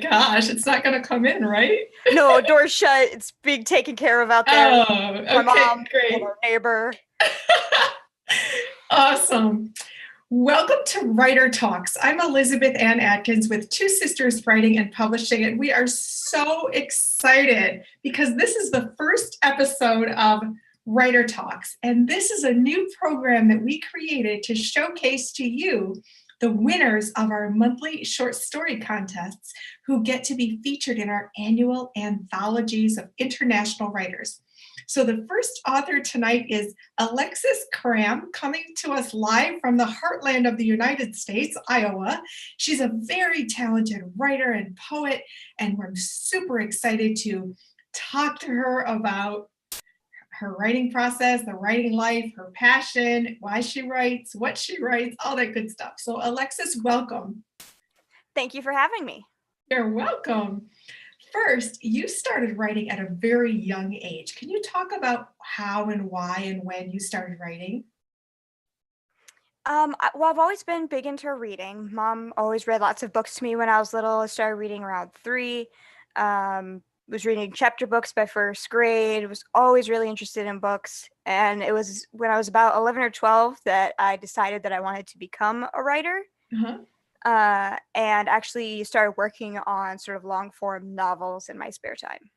Gosh, it's not going to come in, right? No, door's shut. It's being taken care of out there. Oh, My okay, mom and great. our neighbor. Awesome. Welcome to Writer Talks. I'm Elizabeth Ann Atkins with Two Sisters Writing and Publishing, and we are so excited because this is the first episode of Writer Talks, and this is a new program that we created to showcase to you the winners of our monthly short story contests who get to be featured in our annual anthologies of international writers. So the first author tonight is Alexis Cram, coming to us live from the heartland of the United States, Iowa. She's a very talented writer and poet, and we're super excited to talk to her about her writing process, the writing life, her passion, why she writes, what she writes, all that good stuff. So Alexis, welcome. Thank you for having me. You're welcome. First, you started writing at a very young age. Can you talk about how and why and when you started writing? I've always been big into reading. Mom always read lots of books to me when I was little. I started reading around 3. Was reading chapter books by first grade. Was always really interested in books. And it was when I was about 11 or 12 that I decided that I wanted to become a writer. Uh-huh. And actually started working on sort of long form novels in my spare time.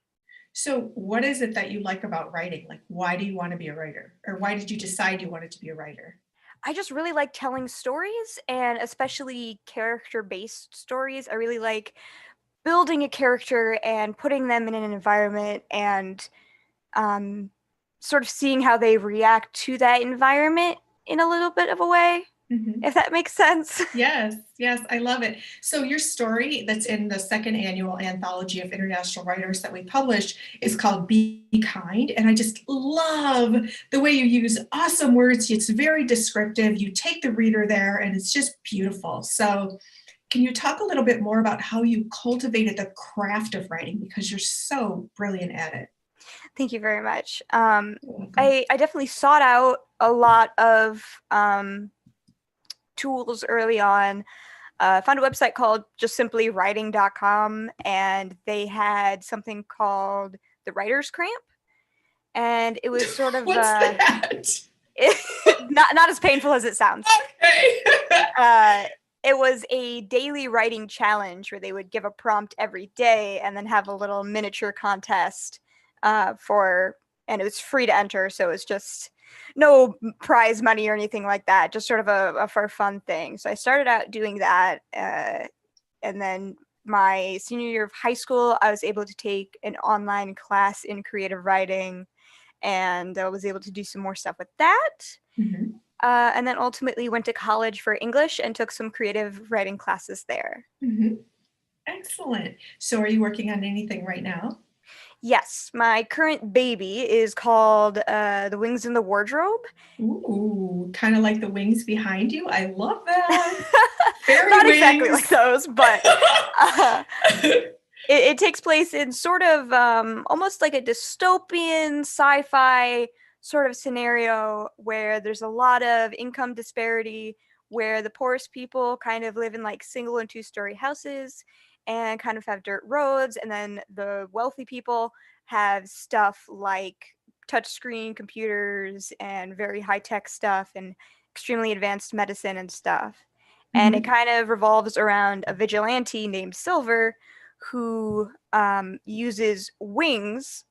So what is it that you like about writing? Like, why do you want to be a writer? Or why did you decide you wanted to be a writer? I just really like telling stories, and especially character-based stories. I really like building a character and putting them in an environment and um, sort of seeing how they react to that environment in a little bit of a way, Mm-hmm. if that makes sense. Yes, yes, I love it. So your story that's in the second annual anthology of international writers that we published is called Be Kind. And I just love the way you use awesome words. It's very descriptive. You take the reader there and it's just beautiful. So can you talk a little bit more about how you cultivated the craft of writing because you're so brilliant at it? Thank you very much. You're welcome. I definitely sought out a lot of tools early on. I found a website called just simply writing.com, and they had something called the writer's cramp. And it was sort of What's that? not as painful as it sounds. Okay. It was a daily writing challenge where they would give a prompt every day and then have a little miniature contest and it was free to enter. So it's just no prize money or anything like that, just sort of a for fun thing. So I started out doing that. And then my senior year of high school, I was able to take an online class in creative writing, and I was able to do some more stuff with that. Mhm. And then ultimately went to college for English and took some creative writing classes there. Mhm. Excellent. So are you working on anything right now? Yes, my current baby is called The Wings in the Wardrobe. Ooh, kind of like the wings behind you. I love that. Fairy Not exactly like wings. those, but uh, it takes place in sort of almost like a dystopian sci-fi sort of scenario where there's a lot of income disparity, where the poorest people kind of live in like single and two-story houses and kind of have dirt roads, and then the wealthy people have stuff like touchscreen computers and very high-tech stuff and extremely advanced medicine and stuff. And it Mhm. kind of revolves around a vigilante named Silver who uses wings,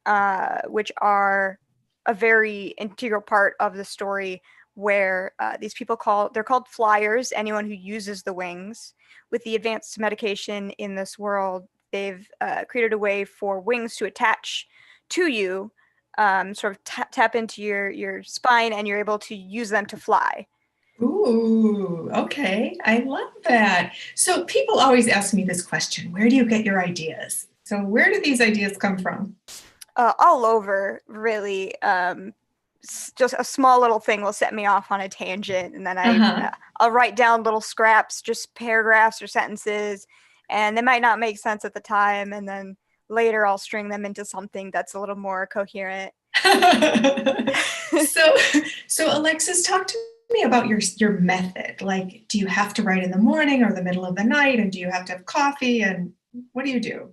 which are a very integral part of the story, where these people they're called flyers, anyone who uses the wings. With the advanced medication in this world, they've created a way for wings to attach to you, sort of tap into your spine, and you're able to use them to fly. Ooh, okay. I love that. So people always ask me this question, where do you get your ideas? So where do these ideas come from? All over, really. Just a small little thing will set me off on a tangent, and then Uh-huh. I'll write down little scraps, just paragraphs or sentences, and they might not make sense at the time, and then later I'll string them into something that's a little more coherent. so so Alexis, talk to me about your method. Like, do you have to write in the morning or the middle of the night? And do you have to have coffee? And What do you do?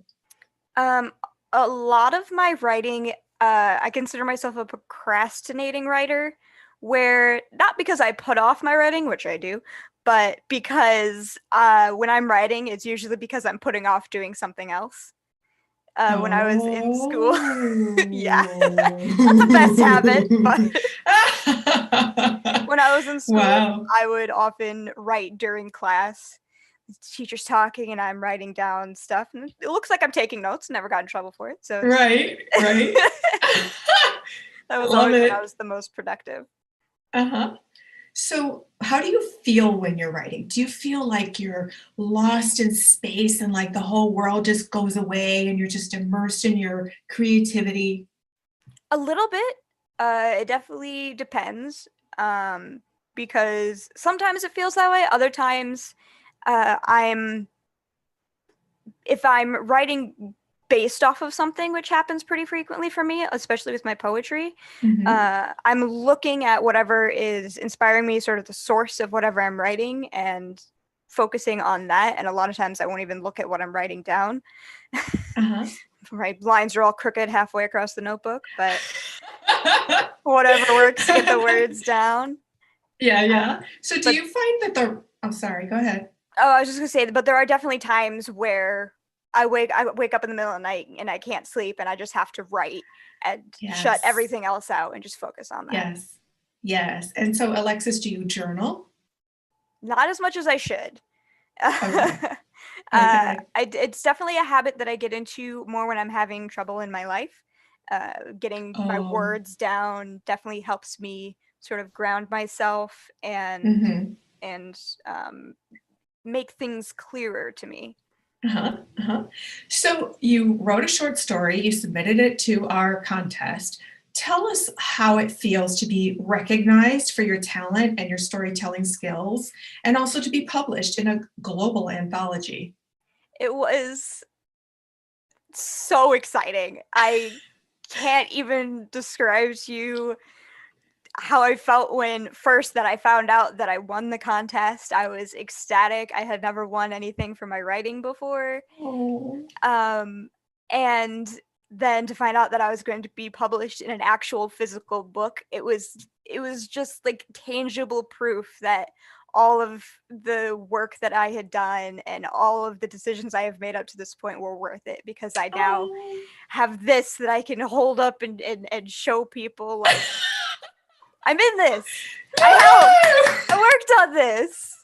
Um, a lot of my writing, I consider myself a procrastinating writer, where not because I put off my writing, which I do, but because when I'm writing, it's usually because I'm putting off doing something else. When I was in school, yeah, not the best habit, but Oh. when I was in school, Wow. I would often write during class. The teacher's talking and I'm writing down stuff, and it looks like I'm taking notes. Never got in trouble for it, so it's Right, right. that I was love always when I it. was the most productive. Uh-huh. So, how do you feel when you're writing? Do you feel like you're lost in space and like the whole world just goes away and you're just immersed in your creativity? A little bit. It definitely depends. Um, because sometimes it feels that way. Other times, I'm if I'm writing based off of something, which happens pretty frequently for me, especially with my poetry, Mhm. I'm looking at whatever is inspiring me, sort of the source of whatever I'm writing, and focusing on that. And a lot of times I won't even look at what I'm writing down. Uh-huh. My lines are all crooked halfway across the notebook, but whatever works to get the words down. Yeah, Uh, yeah. So do but you find that the I'm sorry, go ahead. oh, I was just gonna say, but there are definitely times where I wake up in the middle of the night and I can't sleep, and I just have to write and shut Yes. everything else out and just focus on that. Yes. Yes. And so Alexis, do you journal? Not as much as I should. Okay. Okay. It's definitely a habit that I get into more when I'm having trouble in my life. Getting my Oh. words down definitely helps me sort of ground myself Mhm. and um, make things clearer to me. Uh-huh, uh-huh. So you wrote a short story, you submitted it to our contest. Tell us how it feels to be recognized for your talent and your storytelling skills, and also to be published in a global anthology. It was so exciting. I can't even describe to you how I felt when first that I found out that I won the contest. I was ecstatic. I had never won anything for my writing before. Oh. Um, and then to find out that I was going to be published in an actual physical book, it was just like tangible proof that all of the work that I had done and all of the decisions I have made up to this point were worth it, because I now Oh. have this that I can hold up and show people, like, I'm in this. I helped. I worked on this.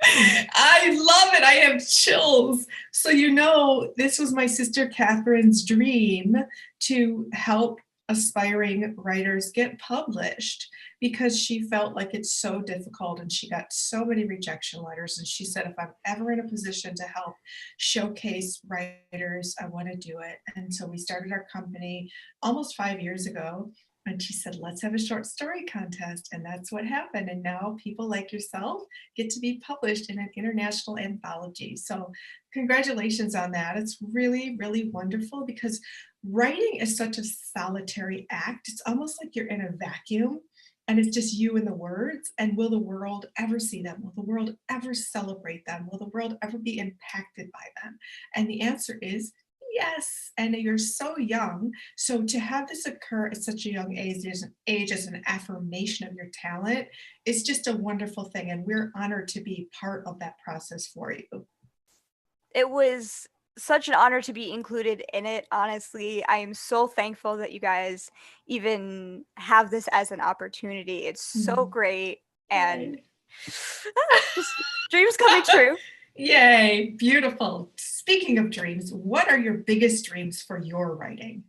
I love it. I have chills. So, this was my sister Catherine's dream to help aspiring writers get published because she felt like it's so difficult and she got so many rejection letters. And she said, if I'm ever in a position to help showcase writers, I want to do it. And so we started our company almost 5 years ago. And she said, let's have a short story contest. And that's what happened. And now people like yourself get to be published in an international anthology. So, congratulations on that. It's really, really wonderful because writing is such a solitary act. It's almost like you're in a vacuum and it's just you and the words. And will the world ever see them? Will the world ever celebrate them? Will the world ever be impacted by them? And the answer is yes. And you're so young. So to have this occur at such a young age as an affirmation of your talent it's just a wonderful thing, and we're honored to be part of that process for you. It was such an honor to be included in it. Honestly, I am so thankful that you guys even have this as an opportunity. It's so Mm, great, and yay. just dreams coming true. Yay, beautiful. Speaking of dreams, what are your biggest dreams for your writing?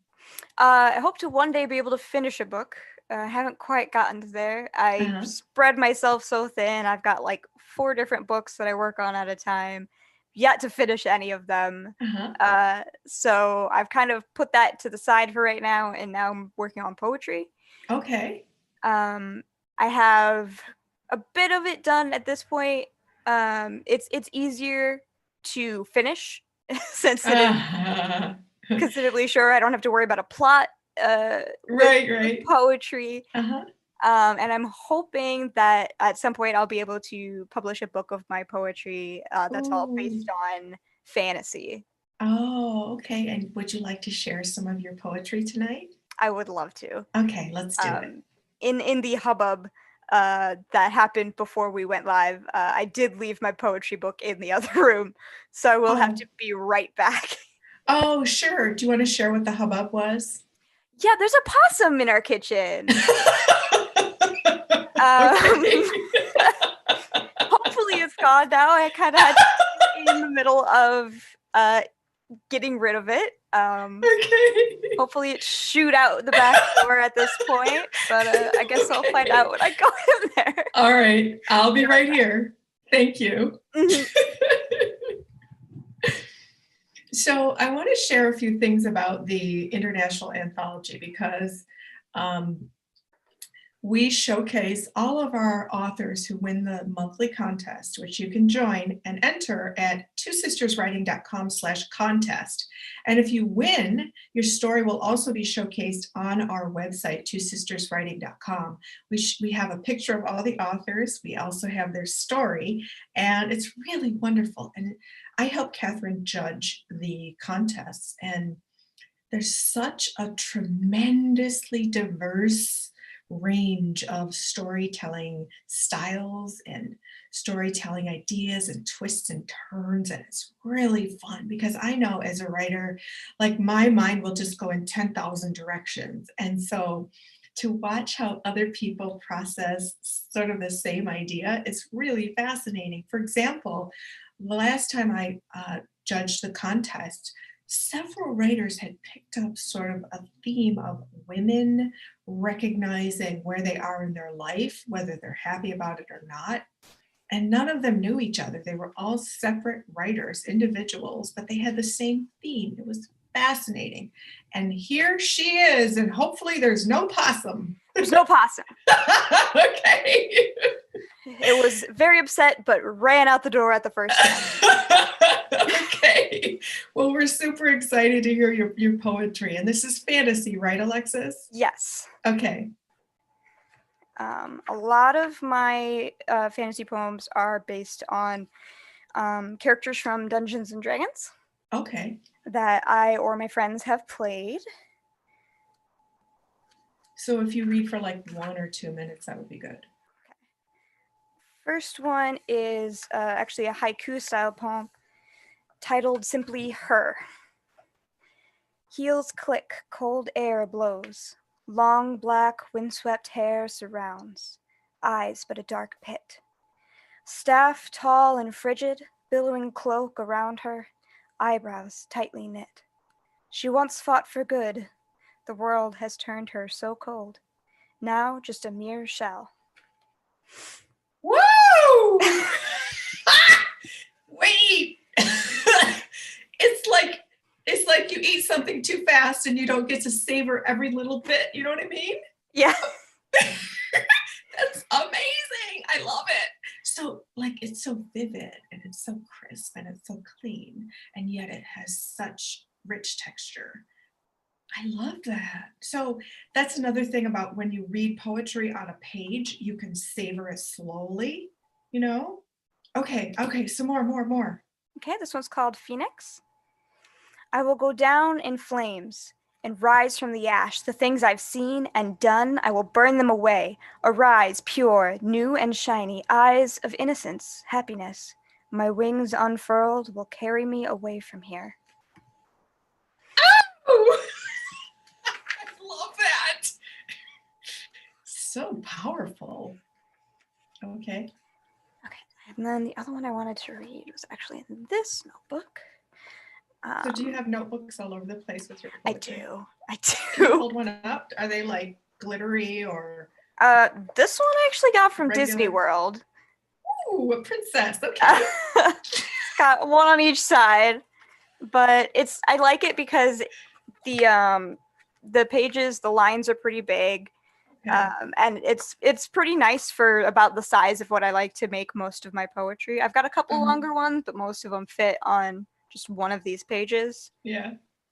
I hope to one day be able to finish a book. I haven't quite gotten to there. I Uh-huh, spread myself so thin. I've got like 4 different books that I work on at a time, yet to finish any of them. uh-huh. So I've kind of put that to the side for right now, and now I'm working on poetry. Okay. Um, I have a bit of it done at this point. It's easier to finish since it is Uh-huh. considerably shorter. I don't have to worry about a plot uh, with Right, with right. poetry. Uh-huh. And I'm hoping that at some point I'll be able to publish a book of my poetry that's all Ooh. based on fantasy. Oh, okay. And would you like to share some of your poetry tonight? I would love to. Okay, let's do it. In the hubbub that happened before we went live, I did leave my poetry book in the other room, so I will have to be right back. Oh, sure. Do you want to share what the hubbub was? Yeah, there's a possum in our kitchen. Hopefully it's gone now. I kind of had to in the middle of getting rid of it. Hopefully it shoot out the back door at this point, but I guess I'll find out when I go in there. All right, I'll be right here. Thank you. So I want to share a few things about the International Anthology because we showcase all of our authors who win the monthly contest, which you can join and enter at twosisterswriting.com/contest. And if you win, your story will also be showcased on our website, twosisterswriting.com. We have a picture of all the authors. We also have their story, and it's really wonderful. And I help Catherine judge the contests, and there's such a tremendously diverse range of storytelling styles and storytelling ideas and twists and turns, and it's really fun because I know as a writer, like my mind will just go in 10,000 directions, and so to watch how other people process sort of the same idea is really fascinating. For example, the last time I judged the contest, several writers had picked up sort of a theme of women recognizing where they are in their life, whether they're happy about it or not. And none of them knew each other. They were all separate writers, individuals, but they had the same theme. It was fascinating. And here she is, and hopefully there's no possum. There's no possum. Okay. It was very upset, but ran out the door at the first time. Okay. Well, we're super excited to hear your poetry. And this is fantasy, right, Alexis? Yes. Okay. A lot of my fantasy poems are based on characters from Dungeons and Dragons. Okay. That I or my friends have played. So if you read for like 1 or 2 minutes, that would be good. Okay. First one is actually a haiku style poem titled simply Her. Heels click, cold air blows. Long black windswept hair surrounds. Eyes but a dark pit. Staff tall and frigid, billowing cloak around her. Eyebrows tightly knit. She once fought for good. The world has turned her so cold. Now just a mere shell. Woo! Wait! It's like you eat something too fast and you don't get to savor every little bit. You know what I mean? Yeah. That's amazing. I love it. So like it's so vivid and it's so crisp and it's so clean, and yet it has such rich texture. I love that. So that's another thing about when you read poetry on a page, you can savor it slowly, you know? Okay, so more. Okay, this one's called Phoenix. I will go down in flames and rise from the ash. The things I've seen and done, I will burn them away. Arise, pure, new and shiny, eyes of innocence, happiness. My wings unfurled will carry me away from here. Oh! I love that. So powerful. Okay. And then the other one I wanted to read was actually in this notebook. So do you have notebooks all over the place with your poetry? I do. Can you hold one up? Are they like glittery or? This one I actually got from regular? Disney World. Ooh, a princess. Okay. It's got one on each side, but I like it because the pages, the lines are pretty big. Okay. And it's pretty nice for about the size of what I like to make most of my poetry. I've got a couple longer ones, but most of them fit on just one of these pages. Yeah.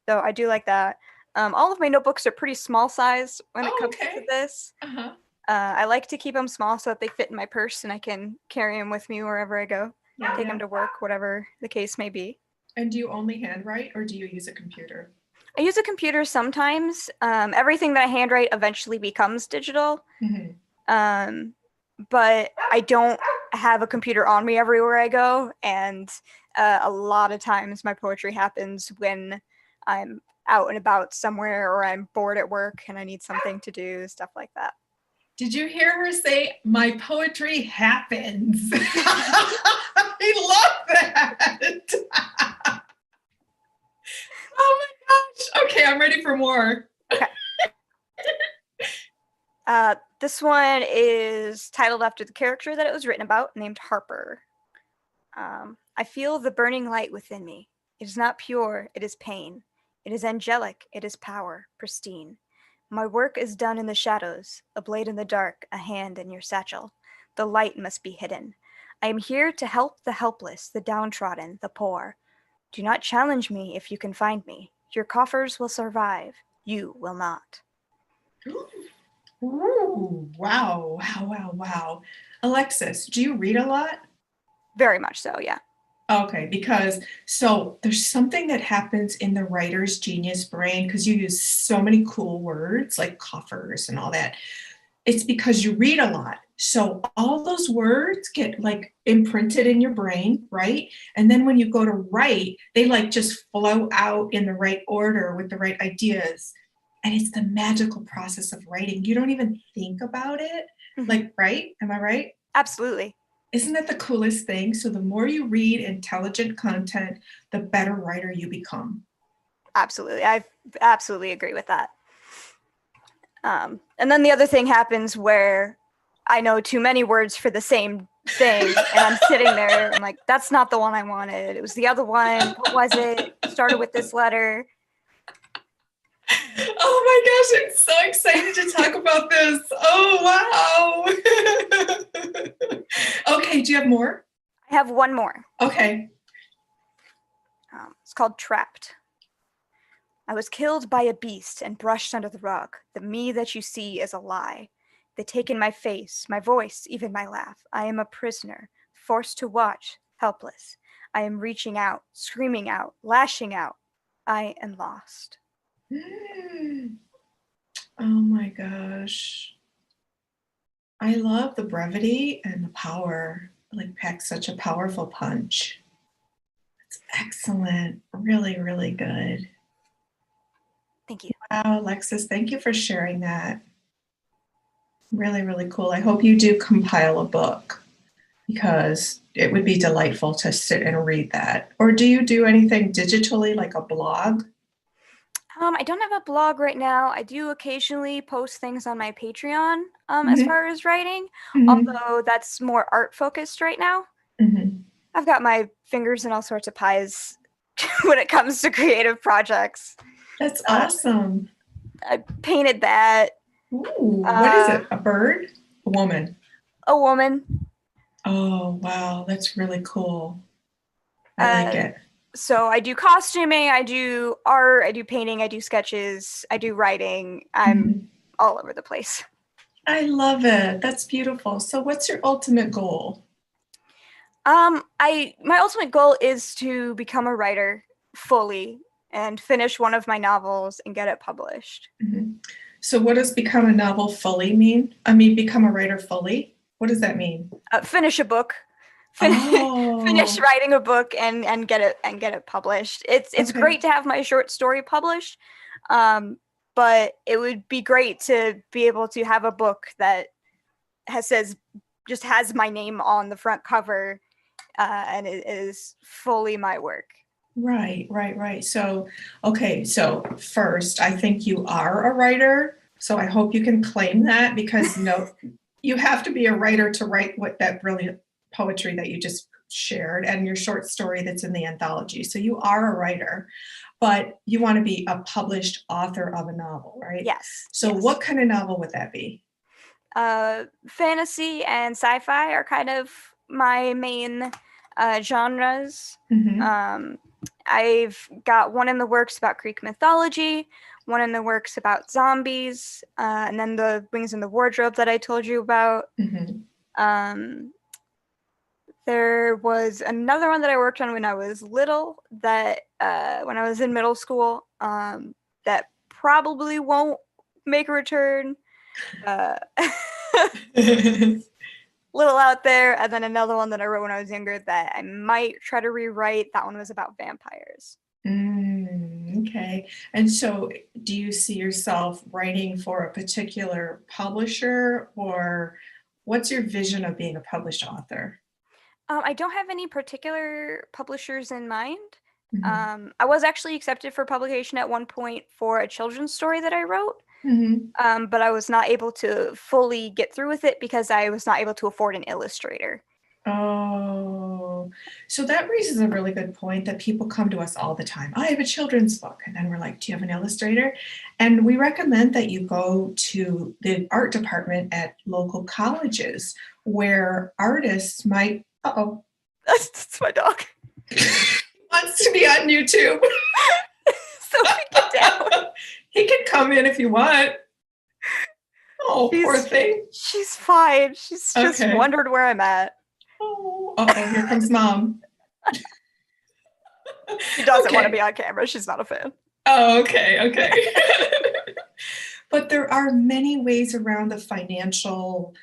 So I do like that. All of my notebooks are pretty small size when it comes to this. Uh-huh. I like to keep them small so that they fit in my purse and I can carry them with me wherever I go. Take them to work, whatever the case may be. And do you only handwrite or do you use a computer? I use a computer sometimes. Everything that I handwrite eventually becomes digital. Mm-hmm. But I don't have a computer on me everywhere I go. And a lot of times my poetry happens when I'm out and about somewhere or I'm bored at work and I need something to do, stuff like that. Did you hear her say, my poetry happens? I love that. Oh my gosh. Okay, I'm ready for more. Okay. This one is titled after the character that it was written about, named Harper. I feel the burning light within me. It is not pure, it is pain. It is angelic, it is power, pristine. My work is done in the shadows, a blade in the dark, a hand in your satchel. The light must be hidden. I am here to help the helpless, the downtrodden, the poor. Do not challenge me if you can find me. Your coffers will survive. You will not. Ooh, wow, wow, wow, wow. Alexis, do you read a lot? Very much so, yeah. Okay, because so there's something that happens in the writer's genius brain because you use so many cool words like coffers and all that. It's because you read a lot. So all those words get like imprinted in your brain, right? And then when you go to write, they like just flow out in the right order with the right ideas. And it's the magical process of writing. You don't even think about it. Like, right? Am I right? Absolutely. Isn't that the coolest thing? So the more you read intelligent content, the better writer you become. Absolutely. I absolutely agree with that. And then the other thing happens where I know too many words for the same thing, and I'm sitting there, I'm like, that's not the one I wanted. It was the other one. What was it? Started with this letter. Oh my gosh, I'm so excited to talk about this. Oh, wow. Okay, do you have more? I have one more. Okay. It's called Trapped. I was killed by a beast and brushed under the rug. The me that you see is a lie. They take in my face, my voice, even my laugh. I am a prisoner, forced to watch, helpless. I am reaching out, screaming out, lashing out. I am lost. Oh my gosh. I love the brevity and the power. Like packs such a powerful punch. It's excellent. Really, really good. Thank you. Wow, Alexis, thank you for sharing that. Really, really cool. I hope you do compile a book because it would be delightful to sit and read that. Or do you do anything digitally like a blog? I don't have a blog right now. I do occasionally post things on my Patreon as far as writing, although that's more art focused right now. I've got my fingers in all sorts of pies when it comes to creative projects. That's awesome. I painted that. Ooh, what is it? A bird? A woman? A woman. Oh, wow. That's really cool. I like it. So I do costuming, I do art, I do painting, I do sketches, I do writing. I'm all over the place. I love it. That's beautiful. So what's your ultimate goal? My ultimate goal is to become a writer fully and finish one of my novels and get it published. So what does become a novel fully mean? I mean, become a writer fully? What does that mean? Finish a book. Finish writing a book and get it published. It's great to have my short story published, but it would be great to be able to have a book that just has my name on the front cover, and it is fully my work. Right. So, okay, so first, I think you are a writer. So I hope you can claim that because you have to be a writer to write what that brilliant poetry that you just shared and your short story that's in the anthology. So you are a writer, but you want to be a published author of a novel, right? Yes. So what kind of novel would that be? Fantasy and sci-fi are kind of my main genres. I've got one in the works about Greek mythology, one in the works about zombies, and then the Wings in the Wardrobe that I told you about. There was another one that I worked on when I was little, that when I was in middle school, that probably won't make a return. Little out there. And then another one that I wrote when I was younger that I might try to rewrite. That one was about vampires. Okay. And so do you see yourself writing for a particular publisher, or what's your vision of being a published author? I don't have any particular publishers in mind. Mhm. I was actually accepted for publication at one point for a children's story that I wrote, Mhm. but I was not able to fully get through with it because I was not able to afford an illustrator. Oh, so that raises a really good point that people come to us all the time. I have a children's book. And then we're like, do you have an illustrator? And we recommend that you go to the art department at local colleges where artists might, uh-oh, That's my dog. wants to be on YouTube. So get down. He can come in if you want. Oh, poor thing. She's fine. She's just Okay. wondered where I'm at. Oh, uh-oh, here comes mom. She doesn't want to Okay. be on camera. She's not a fan. Oh, okay. But there are many ways around the financial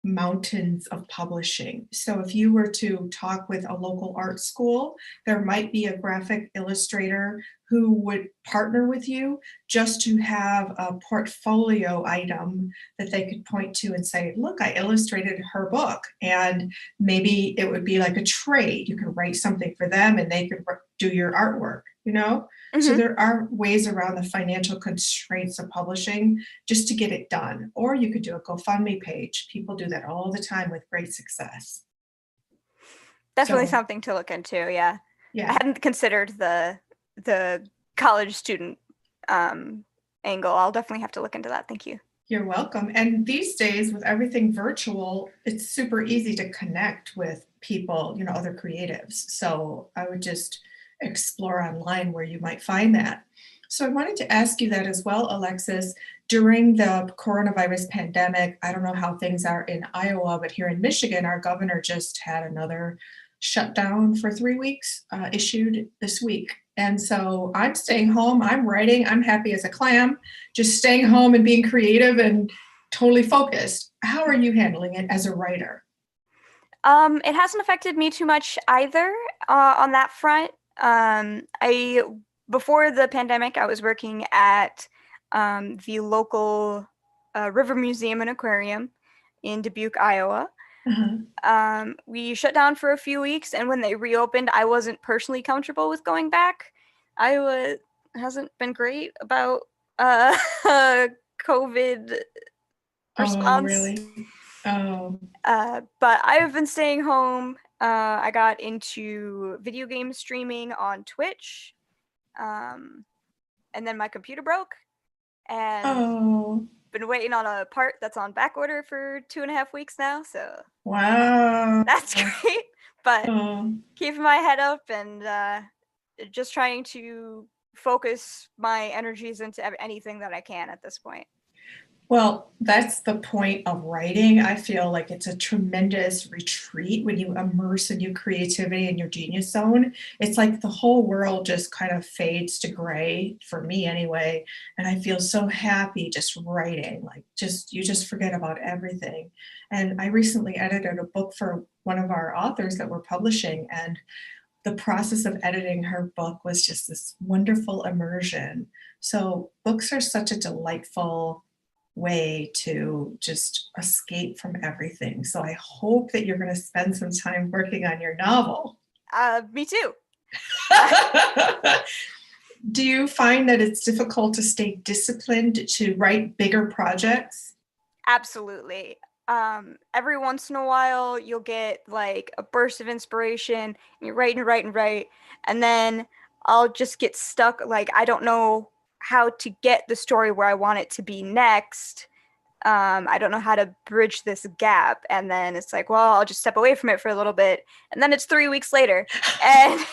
mountains of publishing. So if you were to talk with a local art school, there might be a graphic illustrator who would partner with you just to have a portfolio item that they could point to and say, look, I illustrated her book. And maybe it would be like a trade. You could write something for them and they could do your artwork, you know? So Mm-hmm. there are ways around the financial constraints of publishing just to get it done. Or you could do a GoFundMe page. People do that all the time with great success. Definitely So, something to look into. Yeah, I yeah, hadn't considered the college student angle. I'll definitely have to look into that. Thank you. you're welcome. And these days, with everything virtual, it's super easy to connect with people, other creatives. So I would just explore online where you might find that. So I wanted to ask you that as well, Alexis. During the coronavirus pandemic, I don't know how things are in Iowa, but here in Michigan, our governor just had another shutdown for 3 weeks issued this week. And so I'm staying home, I'm writing, I'm happy as a clam, just staying home and being creative and totally focused. How are you handling it as a writer? It hasn't affected me too much either on that front. I Before the pandemic, I was working at the local river museum and aquarium in Dubuque, Iowa. Uh-huh. We shut down for a few weeks, and when they reopened, I wasn't personally comfortable with going back. Iowa hasn't been great about COVID Oh, response. really? Oh, But I've been staying home. I got into video game streaming on Twitch, um, and then my computer broke, and oh, been waiting on a part that's on back order for 2.5 weeks now. So wow. that's great. But Oh. keeping my head up and just trying to focus my energies into anything that I can at this point. Well, that's the point of writing. I feel like it's a tremendous retreat when you immerse in your creativity and your genius zone. It's like the whole world just kind of fades to gray, for me anyway. And I feel so happy just writing, like just you just forget about everything. And I recently edited a book for one of our authors that we're publishing, and the process of editing her book was just this wonderful immersion. So books are such a delightful way to just escape from everything. So I hope that you're going to spend some time working on your novel. Me too. Do you find that it's difficult to stay disciplined to write bigger projects? Absolutely. Every once in a while, you'll get like a burst of inspiration, and you write and write and write, and then I'll just get stuck. Like, I don't know how to get the story where I want it to be next. I don't know how to bridge this gap. And then it's like, well, I'll just step away from it for a little bit. And then it's 3 weeks later, and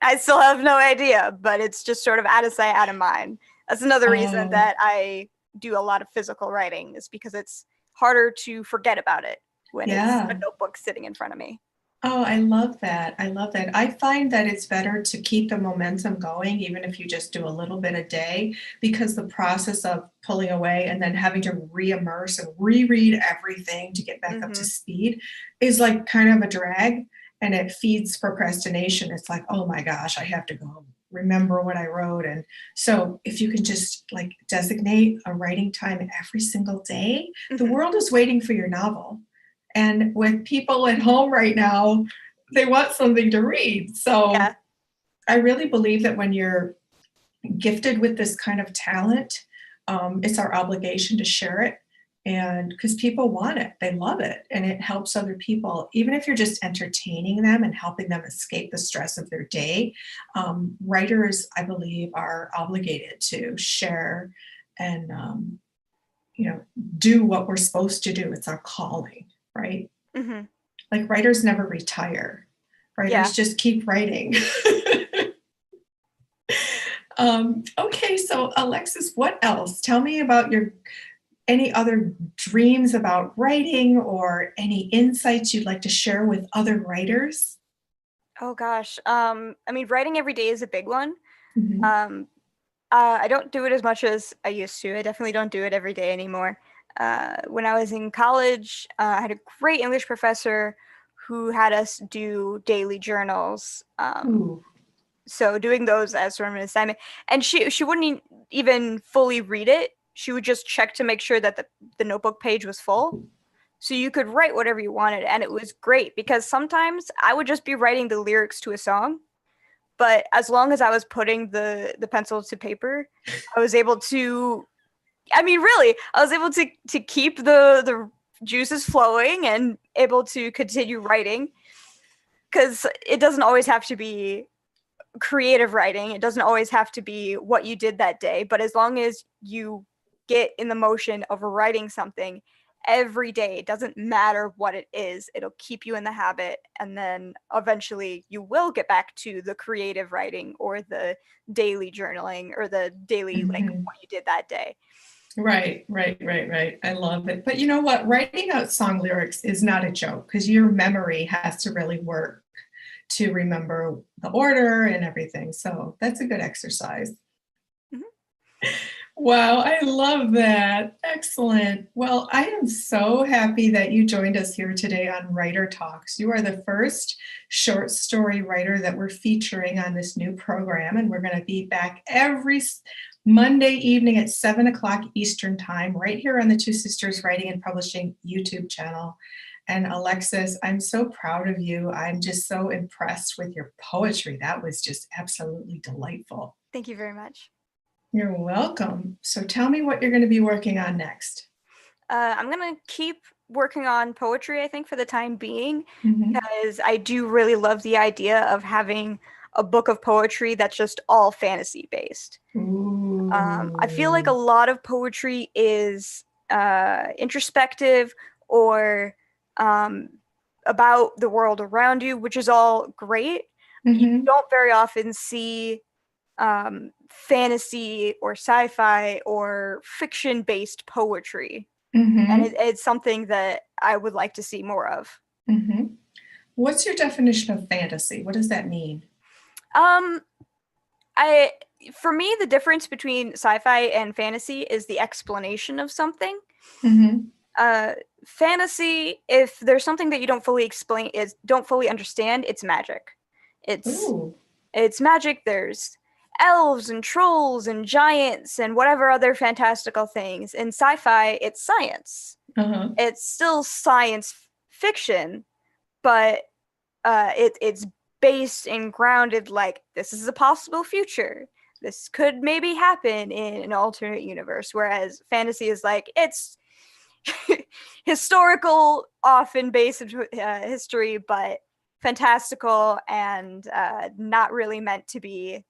I still have no idea, but it's just sort of out of sight, out of mind. That's another reason Oh, that I do a lot of physical writing, is because it's harder to forget about it when it's a yeah. notebook sitting in front of me. Oh, I love that. I love that. I find that it's better to keep the momentum going, even if you just do a little bit a day, because the process of pulling away and then having to re-immerse and reread everything to get back up to Mm-hmm. speed is like kind of a drag and it feeds procrastination. It's like, oh my gosh, I have to go remember what I wrote. And so if you can just like designate a writing time every single day, the Mm-hmm. world is waiting for your novel. And with people at home right now, they want something to read. So Yeah. I really believe that when you're gifted with this kind of talent, it's our obligation to share it. And because people want it, they love it, and it helps other people. Even if you're just entertaining them and helping them escape the stress of their day, writers, I believe, are obligated to share and you know do what we're supposed to do. It's our calling, right? Mm-hmm. Like writers never retire. Writers Yeah. just keep writing. Okay, so Alexis, what else? Tell me about your any other dreams about writing or any insights you'd like to share with other writers? Oh gosh. I mean, writing every day is a big one. Mhm. Um, I don't do it as much as I used to. I definitely don't do it every day anymore. When I was in college, I had a great English professor who had us do daily journals. Ooh. So doing those as sort of an assignment, and she wouldn't even fully read it. She would just check to make sure that the notebook page was full. So you could write whatever you wanted, and it was great because sometimes I would just be writing the lyrics to a song, but as long as I was putting the pencil to paper, I was able to. I mean, really, I was able to keep the juices flowing and able to continue writing because it doesn't always have to be creative writing. It doesn't always have to be what you did that day, but as long as you get in the motion of writing something every day, it doesn't matter what it is, it'll keep you in the habit. And then eventually you will get back to the creative writing or the daily journaling or the daily, like Mhm. what you did that day. Right, right, right, right. I love it. But you know what? Writing out song lyrics is not a joke because your memory has to really work to remember the order and everything. So that's a good exercise. Mhm. Wow, I love that. Excellent. Well, I am so happy that you joined us here today on Writer Talks. You are the first short story writer that we're featuring on this new program, and we're going to be back every Monday evening at 7 o'clock Eastern Time, right here on the Two Sisters Writing and Publishing YouTube channel. And Alexis, I'm so proud of you. I'm just so impressed with your poetry. That was just absolutely delightful. Thank you very much. You're welcome. So tell me what you're going to be working on next. I'm gonna keep working on poetry, I think, for the time being, Mhm. because I do really love the idea of having a book of poetry that's just all fantasy based. I feel like a Ooh. lot of poetry is introspective or um, about the world around you, which is all great. You Mhm. don't very often see fantasy or sci-fi or fiction-based poetry, and Mhm. it's something that I would like to see more of. Mhm. What's your definition of fantasy? What does that mean? Um, I For me, the difference between sci-fi and fantasy is the explanation of something. Mhm. Uh, Fantasy, if there's something that you don't fully understand, it's magic. It's Ooh. it's magic. There's elves and trolls and giants and whatever other fantastical things. In sci-fi, it's science. Uh-huh. It's still science fiction, but it's based and grounded like this is a possible future. This could maybe happen in an alternate universe. Whereas fantasy is like it's historical, often based in history, but fantastical and not really meant to be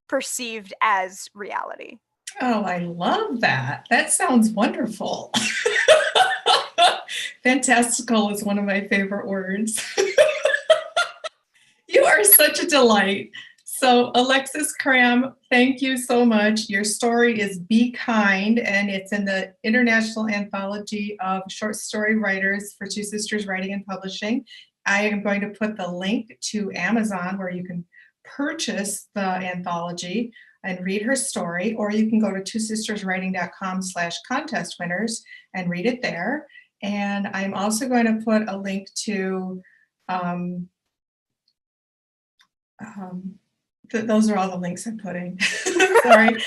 perceived as reality. Oh, I love that. That sounds wonderful. Fantastical is one of my favorite words. You are such a delight. So, Alexis Cram, thank you so much. Your story is Be Kind, and it's in the International Anthology of Short Story Writers for Two Sisters Writing and Publishing. I am going to put the link to Amazon where you can purchase the anthology and read her story, or you can go to twosisterswriting.com/contest winners and read it there. And I'm also going to put a link to, those are all the links I'm putting. Sorry.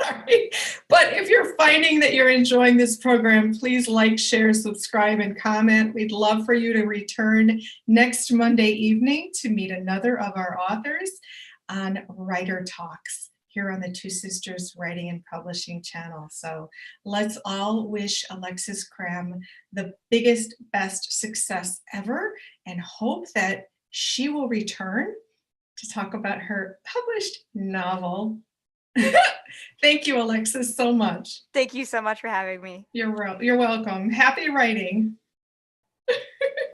Sorry. But if you're finding that you're enjoying this program, please like, share, subscribe, and comment. We'd love for you to return next Monday evening to meet another of our authors on Writer Talks here on the Two Sisters Writing and Publishing channel. So let's all wish Alexis Cram the biggest, best success ever, and hope that she will return to talk about her published novel. Thank you, Alexis, so much. Thank you so much for having me. You're welcome. Happy writing.